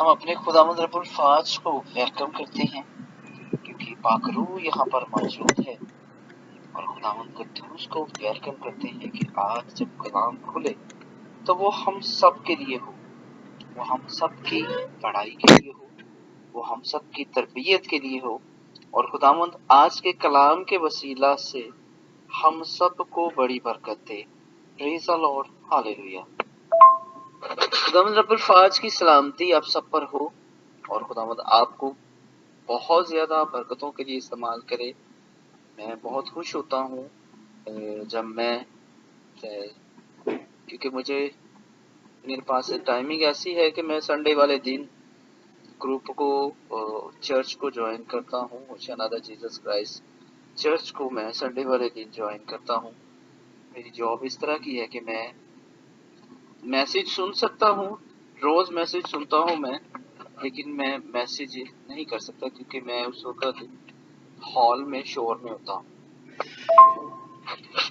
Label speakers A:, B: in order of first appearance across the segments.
A: ہم اپنے خداوند رب الفاظ کو ویلکم کرتے ہیں کیونکہ پاک روح یہاں پر موجود ہے، اور خداوند قدوس کو ویلکم کرتے ہیں کہ آج جب کلام کھلے تو وہ ہم سب کے لیے ہو، وہ ہم سب کی پڑھائی کے لیے ہو، وہ ہم سب کی تربیت کے لیے ہو، اور خداوند آج کے کلام کے وسیلہ سے ہم سب کو بڑی برکت دے۔ پریز دی لارڈ، ہاللیلویہ۔ خداوند رب الفاظ کی سلامتی آپ سب پر ہو، اور خداوند آپ کو بہت زیادہ برکتوں کے لیے استعمال کرے۔ میں بہت خوش ہوتا ہوں جب میں کیونکہ میرے پاس ٹائمنگ ایسی ہے کہ میں سنڈے والے دن گروپ کو چرچ کو جوائن کرتا ہوں، شہنادہ جیزس کرائسٹ چرچ کو میں سنڈے والے دن جوائن کرتا ہوں۔ میری جاب اس طرح کی ہے کہ میں میسج سن سکتا ہوں، روز میسج سنتا ہوں میں، لیکن میں میسج نہیں کر سکتا کیونکہ میں اس وقت ہال میں شور میں ہوتا ہوں۔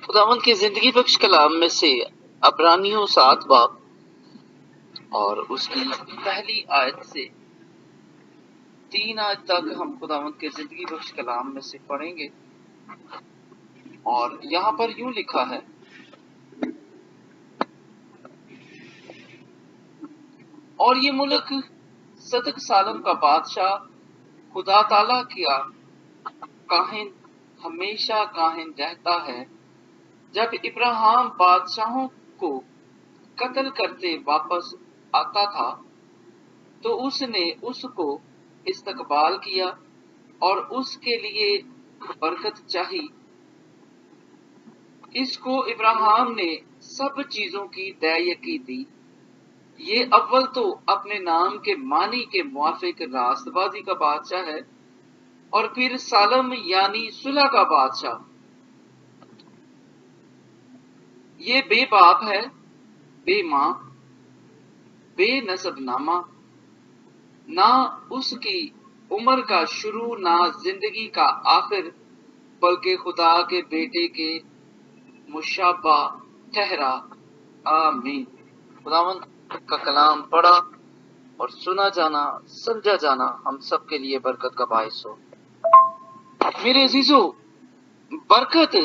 A: خداوند کے زندگی بخش کلام میں سے عبرانیوں 7 باب اور اس کی پہلی آیت سے 3 آیت تک ہم خداوند کے زندگی بخش کلام میں سے پڑھیں گے، اور یہاں پر یوں لکھا ہے: اور یہ ملک صدق سالم کا بادشاہ خدا تعالیٰ کیا کاہن ہمیشہ کاہن رہتا ہے۔ جب ابراہیم بادشاہوں کو قتل کرتے واپس آتا تھا تو اس نے اس کو استقبال کیا اور اس کے لیے برکت چاہی۔ اس کو ابراہیم نے سب چیزوں کی دعیکی دی۔ یہ اول تو اپنے نام کے معنی کے موافق راست بازی کا بادشاہ ہے، اور پھر سالم یعنی صلح کا بادشاہ۔ یہ بے باپ ہے، بے ماں، بے نسب نامہ، نہ اس کی عمر کا شروع نہ زندگی کا آخر، بلکہ خدا کے بیٹے کے مشابہ ٹھہرا۔ آمین۔ خداوند کا کلام پڑھا اور سنا جانا، سمجھا جانا ہم سب کے لیے برکت کا باعث ہو۔ میرے عزیزو، برکت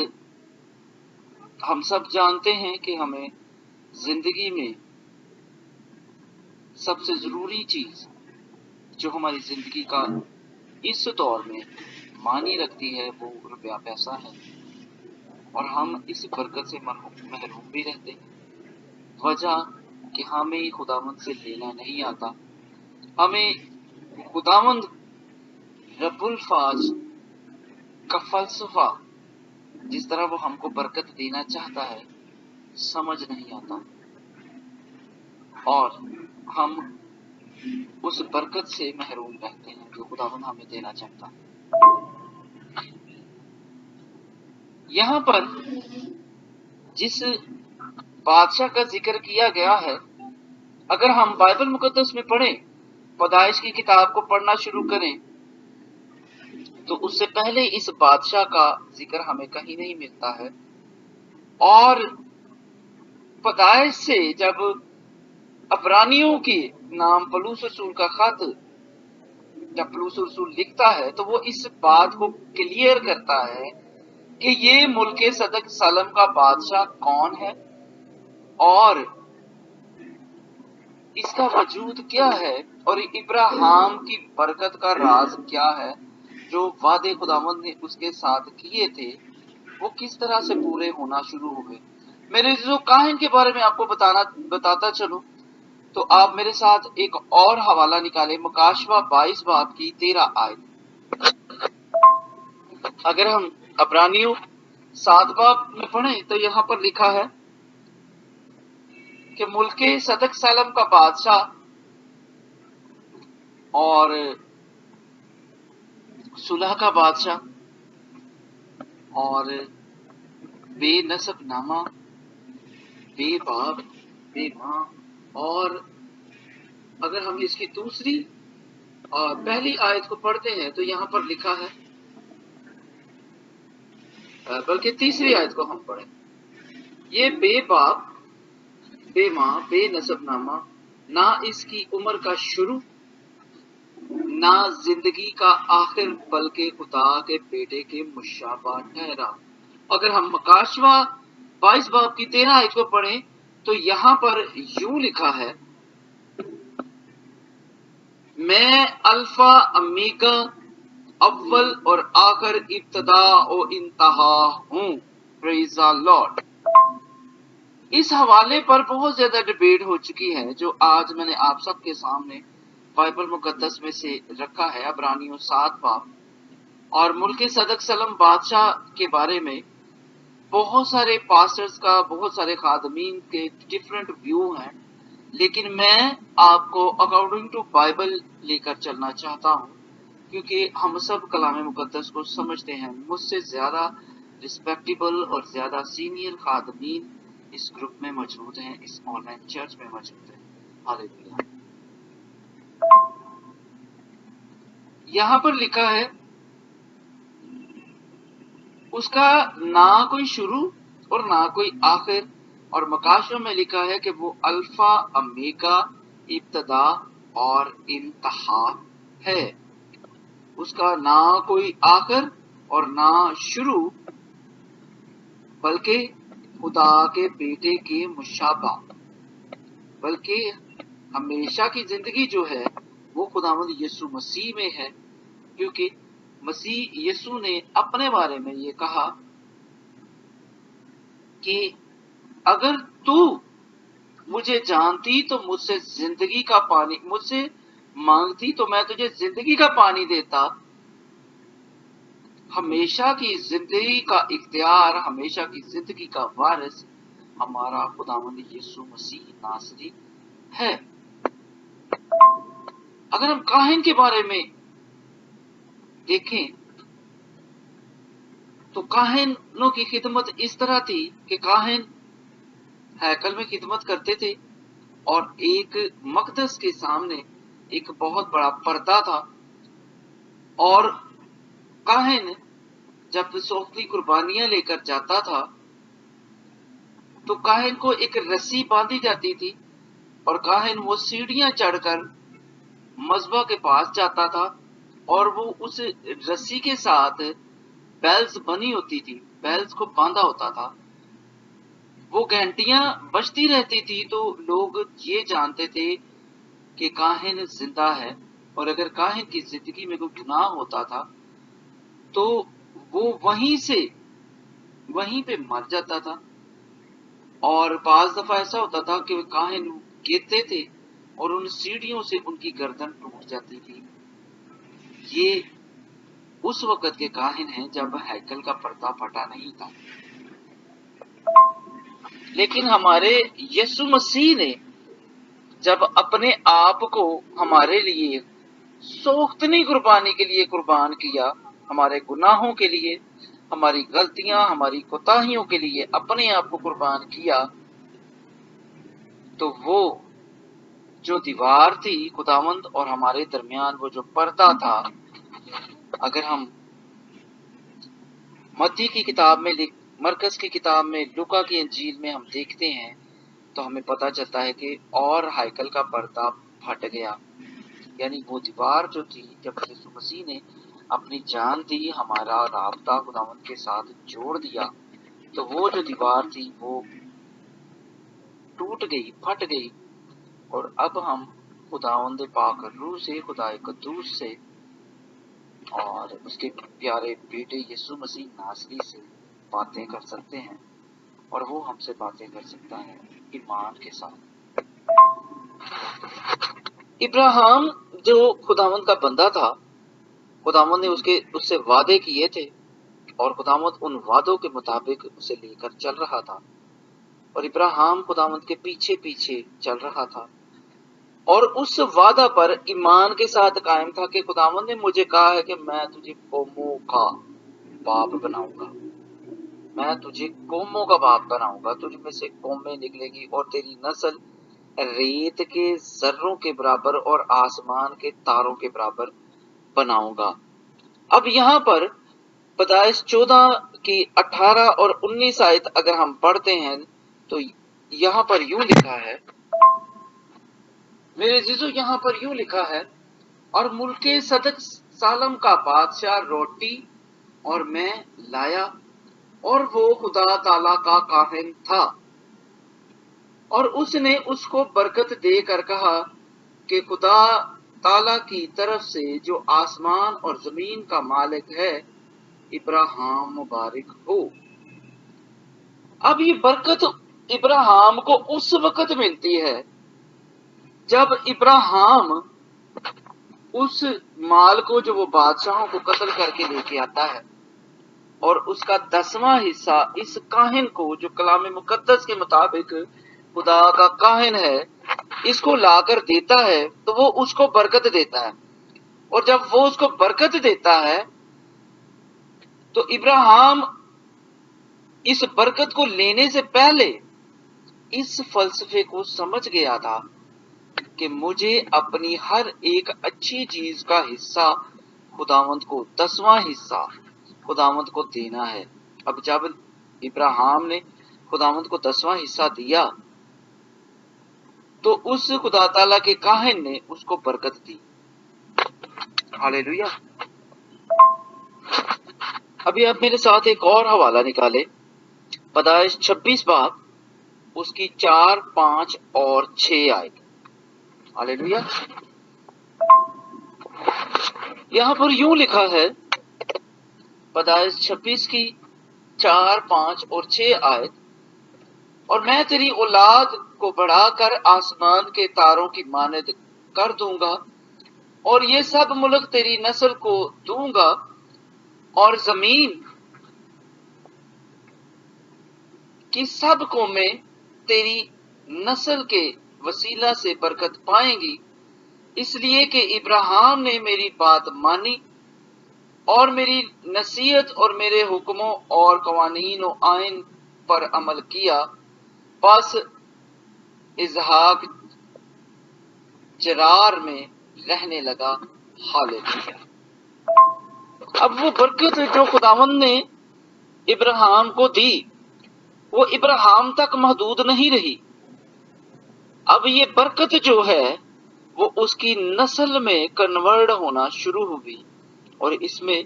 A: ہم سب جانتے ہیں کہ ہمیں زندگی میں سب سے ضروری چیز جو ہماری زندگی کا اس دور میں معنی رکھتی ہے وہ روپیہ پیسہ ہے، اور ہم اس برکت سے محروم بھی رہتے ہیں۔ وجہ کہ ہمیں خداوند سے لینا نہیں آتا، ہمیں خداوند رب الفاظ کا فلسفہ جس طرح وہ ہم کو برکت دینا چاہتا ہے سمجھ نہیں آتا، اور ہم اس برکت سے محروم رہتے ہیں جو خداوند ہمیں دینا چاہتا ہے۔ یہاں پر جس بادشاہ کا ذکر کیا گیا ہے، اگر ہم بائبل مقدس میں پڑھیں، پیدائش کی کتاب کو پڑھنا شروع کریں، تو اس سے پہلے اس بادشاہ کا ذکر ہمیں کہیں نہیں ملتا ہے، اور پیدائش سے جب عبرانیوں کی نام پولس رسول کا خط جب پولس رسول لکھتا ہے تو وہ اس بات کو کلیئر کرتا ہے کہ یہ ملک صدق سالم کا بادشاہ کون ہے اور اس کا وجود کیا ہے، اور ابراہیم کی برکت کا راز کیا ہے، جو وعدے خداوند نے اس کے ساتھ کیے تھے وہ کس طرح سے پورے ہونا شروع ہوئے۔ میرے جو کاہن کے بارے میں آپ کو بتاتا چلوں تو آپ میرے ساتھ ایک اور حوالہ نکالیں، مکاشوہ 22 باب کی 13 آیت۔ اگر ہم عبرانیوں 7 باب میں پڑھیں تو یہاں پر لکھا ہے کہ ملک صدق سالم کا بادشاہ اور صلح کا بادشاہ اور بے نسب نامہ، بے باپ، بے ماں، اور اگر ہم اس کی دوسری اور پہلی آیت کو پڑھتے ہیں تو یہاں پر لکھا ہے، بلکہ تیسری آیت کو ہم پڑھیں، یہ بے باپ، بے ماں، بے نسب نامہ، نہ اس کی عمر کا شروع نہ زندگی کا آخر بلکہ خدا کے بیٹے کے مشابہ ٹھہرا۔ اگر ہم مکاشوہ 22 باب کی 13 آیت کو پڑھیں تو یہاں پر یوں لکھا ہے، میں الفا امیگا، اول اور آخر، ابتدا و انتہا ہوں۔ پریز دی لارڈ۔ اس حوالے پر بہت زیادہ ڈیبیٹ ہو چکی ہے، جو آج میں نے آپ سب کے سامنے بائبل مقدس میں سے رکھا ہے، عبرانیوں 7 باب۔ اور ملک صدق سلم بادشاہ کے بارے میں بہت سارے پاسٹرز کا، بہت سارے خادمین کے ڈیفرنٹ ویو ہیں، لیکن میں آپ کو اکارڈنگ ٹو بائبل لے کر چلنا چاہتا ہوں، کیونکہ ہم سب کلام مقدس کو سمجھتے ہیں۔ مجھ سے زیادہ رسپیکٹیبل اور زیادہ سینئر خادمین اس گروپ میں موجود ہیں، اس آن لائن چرچ میں موجود ہیں۔ ہاللیلویہ۔ یہاں پر لکھا ہے، اس کا نہ کوئی شروع اور نہ کوئی آخر، اور مکاشوہ میں لکھا ہے کہ وہ الفا امیگا، ابتدا اور انتہا ہے۔ اس کا نہ کوئی آخر اور نہ شروع بلکہ خدا کے بیٹے کے مشابہ، بلکہ ہمیشہ کی زندگی جو ہے وہ خداوند یسوع مسیح میں ہے، کیونکہ مسیح یسوع نے اپنے بارے میں یہ کہا کہ اگر تو مجھے جانتی تو مجھ سے زندگی کا پانی، مجھ سے مانگتی تو میں تجھے زندگی کا پانی دیتا۔ ہمیشہ کی زندگی کا اختیار، ہمیشہ کی زندگی کا وارث ہمارا خداوند یسوع مسیح ناصری ہے۔ اگر ہم کاہن کے بارے میں دیکھیں تو کاہنوں کی خدمت اس طرح تھی کہ کاہن ہیکل میں خدمت کرتے تھے، اور ایک مقدس کے سامنے ایک بہت بڑا پردہ تھا، اور کاہن جب سوکھتی قربانیاں لے کر جاتا تھا تو کاہن کو ایک رسی باندھی جاتی تھی، اور کاہن وہ سیڑھیاں چڑھ کر مذبح کے پاس جاتا تھا، اور وہ اس رسی کے ساتھ بیلز بنی ہوتی تھی، بیلز کو باندھا ہوتا تھا، وہ گھنٹیاں بجتی رہتی تھی، تو لوگ یہ جانتے تھے کہ کاہن زندہ ہے، اور اگر کاہن کی زندگی میں کوئی گناہ ہوتا تھا تو وہ وہیں پہ مر جاتا تھا، اور بعض دفعہ ایسا ہوتا تھا کہ کاہن گرتے تھے اور ان سیڑھیوں سے ان کی گردن ٹوٹ جاتی تھی۔ یہ اس وقت کے کاہن ہیں جب ہیکل کا پردہ پھٹا نہیں تھا، لیکن ہمارے یسوع مسیح نے جب اپنے آپ کو ہمارے لیے سوختنی قربانی کے لیے قربان کیا، ہمارے گناہوں کے لیے، ہماری غلطیاں، ہماری کوتاہیوں کے لیے اپنے آپ کو قربان کیا، تو وہ جو دیوار تھی خداوند اور ہمارے درمیان، وہ جو پردہ تھا، اگر ہم متی کی کتاب میں، مرکز کی کتاب میں، لوکا کی انجیل میں ہم دیکھتے ہیں تو ہمیں پتہ چلتا ہے کہ اور ہیکل کا پردہ پھٹ گیا، یعنی وہ دیوار جو تھی، جب یسوع مسیح نے اپنی جان دی، ہمارا رابطہ خداوند کے ساتھ جوڑ دیا، تو وہ جو دیوار تھی وہ ٹوٹ گئی، پھٹ گئی، اور اب ہم خداوند پاک روح سے، خدا قدوس سے اور اس کے پیارے بیٹے یسوع مسیح ناصری سے باتیں کر سکتے ہیں، اور وہ ہم سے باتیں کر سکتا ہے ایمان کے ساتھ۔ ابراہیم جو خداوند کا بندہ تھا، خداوند نے اس سے وعدے کیے تھے، اور خداوند ان وعدوں کے مطابق اسے لے کر چل رہا تھا، اور ابراہیم خداوند کے پیچھے پیچھے چل رہا تھا، اور اس وعدہ پر ایمان کے ساتھ قائم تھا کہ خداوند نے مجھے کہا ہے کہ میں تجھے قوموں کا باپ بناؤں گا، میں تجھے قوموں کا باپ بناؤں گا، تجھ میں سے قومیں نکلے گی، اور تیری نسل ریت کے ذروں کے برابر اور آسمان کے تاروں کے برابر بناؤں گا۔ اب یہاں پر پیدائش 14 کی 18 اور 19 آیت اگر ہم پڑھتے ہیں تو یہاں پر یوں لکھا ہے، میرے عزیزو، یہاں پر یوں لکھا ہے اور ملک صدق سالم کا بادشاہ روٹی اور میں لایا، اور وہ خدا تعالی کا کاہن تھا، اور اس نے اس کو برکت دے کر کہا کہ خدا تعالی کی طرف سے جو آسمان اور زمین کا مالک ہے، ابراہیم مبارک ہو۔ اب یہ برکت ابراہیم کو اس وقت ملتی ہے جب ابراہیم اس مال کو جو وہ بادشاہوں کو قتل کر کے لے کے آتا ہے اور اس کا 10واں حصہ اس کاہن کو جو کلام مقدس کے مطابق خدا کا کاہن ہے اس کو لا کر دیتا ہے، تو وہ اس کو برکت دیتا ہے، اور جب وہ اس کو برکت دیتا ہے تو ابراہیم اس برکت کو لینے سے پہلے اس فلسفے کو سمجھ گیا تھا کہ مجھے اپنی ہر ایک اچھی چیز کا حصہ خداوند کو 10واں حصہ خداوند کو دینا ہے۔ اب جب ابراہیم نے خداوند کو 10واں حصہ دیا تو اس خدا تعالیٰ کے کاہن نے اس کو برکت دی۔ ہاللیلویہ۔ ابھی آپ میرے ساتھ ایک اور حوالہ نکالے، پیدائش 26 باب اس کی 4، 5 اور 6 آیت۔ ہاللیلویہ۔ یہاں پر یوں لکھا ہے، پیدائش 26 کی 4، 5 اور 6 آیت، اور میں تیری اولاد کو بڑھا کر آسمان کے تاروں کی مانند کر دوں گا، اور یہ سب ملک تیری نسل کو دوں گا، اور زمین کی سب قومیں تیری نسل کے وسیلہ سے برکت پائیں گی، اس لیے کہ ابراہیم نے میری بات مانی اور میری نصیحت اور میرے حکموں اور قوانین و آئین پر عمل کیا۔ پس اسحاق جرار میں رہنے لگا۔ ہاللیلویہ۔ اب وہ برکت جو خداوند نے ابراہیم کو دی وہ ابراہیم تک محدود نہیں رہی، اب یہ برکت جو ہے وہ اس کی نسل میں کنورٹ ہونا شروع ہوئی، اور اس میں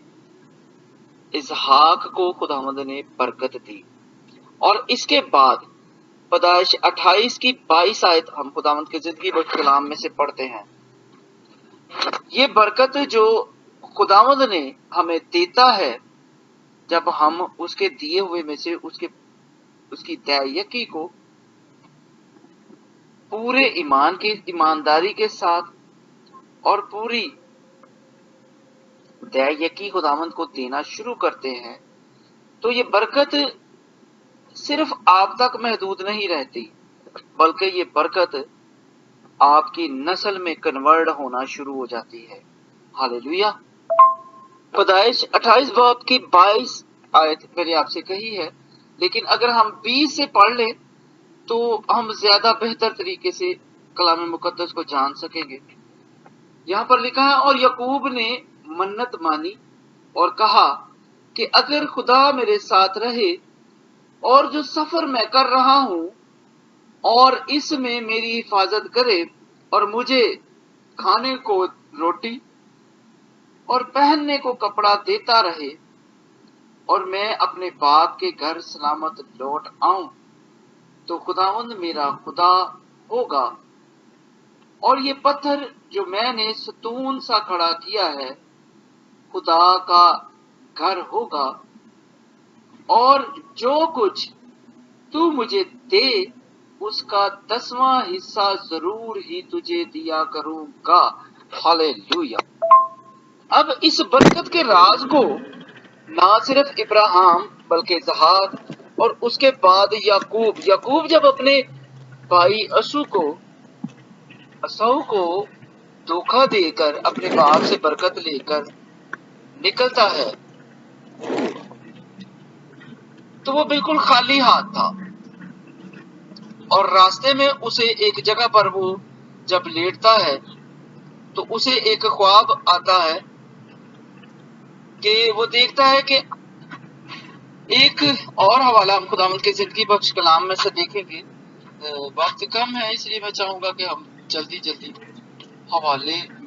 A: اسحاق کو خداوند نے برکت دی۔ اور اس کے بعد پیدائش 28 کی 22 آیت ہم خداوند کے زندگی بخش کلام میں سے پڑھتے ہیں۔ یہ برکت جو خداوند نے ہمیں دیتا ہے جب ہم اس کے دیے ہوئے میں سے اس کی یقی کو پورے ایمانداری کے ساتھ اور پوری یقی خداوند کو دینا شروع کرتے ہیں، تو یہ برکت صرف آپ تک محدود نہیں رہتی، بلکہ یہ برکت آپ کی نسل میں کنورٹ ہونا شروع ہو جاتی ہے۔ ہاللیلویہ۔ پیدائش 28 باب کی 22 آیت میں نے آپ سے کہی ہے، لیکن اگر ہم 20 سے پڑھ لیں تو ہم زیادہ بہتر طریقے سے کلام مقدس کو جان سکیں گے۔ یہاں پر لکھا ہے، اور یعقوب نے منت مانی اور کہا کہ اگر خدا میرے ساتھ رہے اور جو سفر میں کر رہا ہوں اور اس میں میری حفاظت کرے اور مجھے کھانے کو روٹی اور پہننے کو کپڑا دیتا رہے اور میں اپنے باپ کے گھر سلامت لوٹ آؤں، تو خداوند میرا خدا ہوگا، اور یہ پتھر جو میں نے ستون سا کھڑا کیا ہے خدا کا گھر ہوگا، اور جو کچھ تو مجھے دے اس کا 10واں حصہ ضرور ہی تجھے دیا کروں گا۔ ہاللیلویہ۔ اب اس برکت کے راز کو نہ صرف ابراہیم بلکہ اسحاق اور اس کے بعد یعقوب جب اپنے بھائی عیسو کو دھوکہ دے کر اپنے باپ سے برکت لے کر نکلتا ہے تو وہ بالکل خالی ہاتھ تھا، اور راستے میں اسے ایک جگہ پر وہ جب لیٹتا ہے تو اسے ایک خواب آتا ہے کہ وہ دیکھتا ہے کہ ایک اور حوالہ ہم خداوند کے زندگی بخش کلام میں سے دیکھیں گے۔ وقت کم ہے اس لیے میں چاہوں گا کہ ہم جلدی حوالے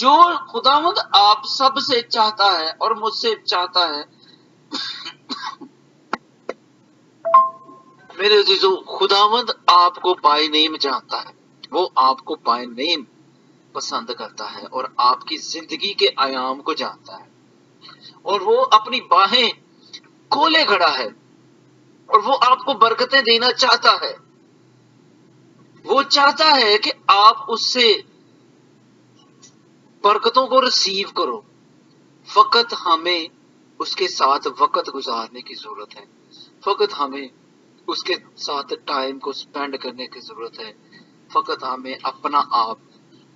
A: جو خداوند آپ سب سے چاہتا ہے اور مجھ سے چاہتا ہے، میرے عزیزو، خداوند آپ کو بائی نیم جانتا ہے، وہ آپ کو بائی نیم پسند کرتا ہے اور آپ کی زندگی کے آیام کو جانتا ہے، اور وہ اپنی باہیں کھولے کھڑا ہے اور وہ آپ کو برکتیں دینا چاہتا ہے۔ وہ چاہتا ہے کہ آپ اس سے برکتوں کو ریسیو کرو، فقط ہمیں اس کے ساتھ وقت گزارنے کی ضرورت ہے، فقط ہمیں اس کے ساتھ ٹائم کو سپینڈ کرنے کی ضرورت ہے، فقط ہمیں اپنا آپ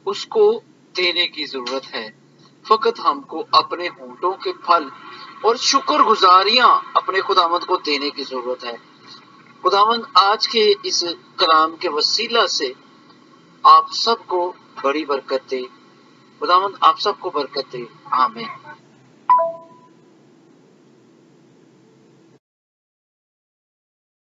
A: اس کو دینے کی ضرورت ہے، فقط ہم کو اپنے ہونٹوں کے پھل اور شکر گزاریاں اپنے خداوند کو دینے کی ضرورت ہے۔ خداوند آج کے اس کلام کے وسیلہ سے آپ سب کو بڑی برکت دے، خداوند آپ سب کو برکت دے، آمین۔